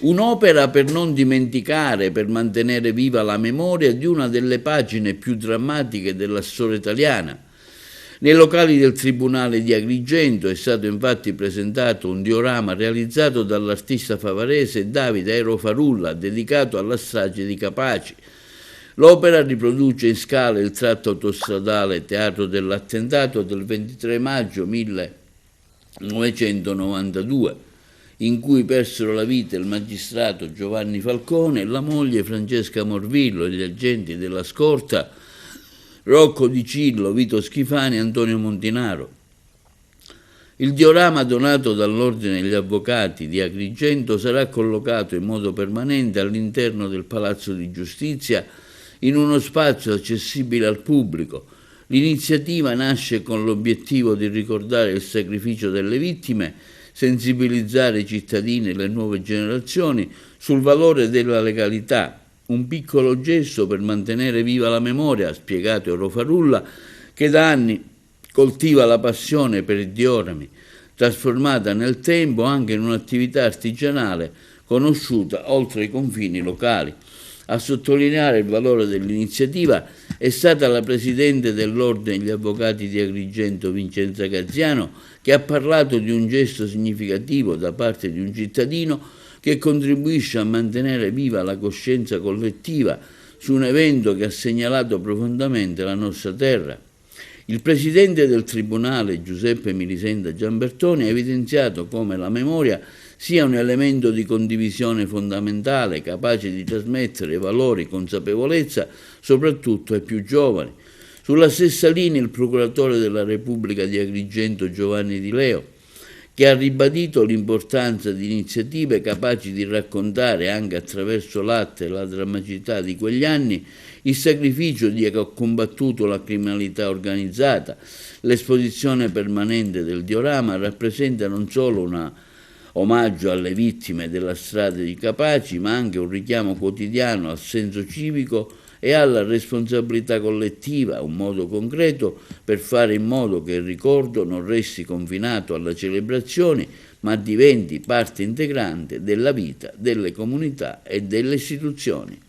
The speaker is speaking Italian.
Un'opera per non dimenticare, per mantenere viva la memoria di una delle pagine più drammatiche della storia italiana. Nei locali del Tribunale di Agrigento è stato infatti presentato un diorama realizzato dall'artista favarese Davide Aero Farulla, dedicato alla strage di Capaci. L'opera riproduce in scala il tratto autostradale teatro dell'attentato del 23 maggio 1992, in cui persero la vita il magistrato Giovanni Falcone, la moglie Francesca Morvillo e gli agenti della scorta Rocco Di Cillo, Vito Schifani e Antonio Montinaro. Il diorama donato dall'Ordine degli Avvocati di Agrigento sarà collocato in modo permanente all'interno del Palazzo di Giustizia in uno spazio accessibile al pubblico. L'iniziativa nasce con l'obiettivo di ricordare il sacrificio delle vittime, sensibilizzare i cittadini e le nuove generazioni sul valore della legalità, un piccolo gesto per mantenere viva la memoria, ha spiegato Aero Farulla, che da anni coltiva la passione per i diorami, trasformata nel tempo anche in un'attività artigianale conosciuta oltre i confini locali. A sottolineare il valore dell'iniziativa è stata la presidente dell'Ordine degli Avvocati di Agrigento, Vincenza Gaziano, che ha parlato di un gesto significativo da parte di un cittadino che contribuisce a mantenere viva la coscienza collettiva su un evento che ha segnalato profondamente la nostra terra. Il presidente del Tribunale, Giuseppe Milisenda Giambertoni, ha evidenziato come la memoria sia un elemento di condivisione fondamentale, capace di trasmettere valori e consapevolezza soprattutto ai più giovani. Sulla stessa linea il procuratore della Repubblica di Agrigento Giovanni Di Leo, che ha ribadito l'importanza di iniziative capaci di raccontare anche attraverso l'atto e la drammaticità di quegli anni il sacrificio di chi ha combattuto la criminalità organizzata. L'esposizione permanente del diorama rappresenta non solo un omaggio alle vittime della strada di Capaci, ma anche un richiamo quotidiano al senso civico e alla responsabilità collettiva, un modo concreto per fare in modo che il ricordo non resti confinato alla celebrazione, ma diventi parte integrante della vita delle comunità e delle istituzioni.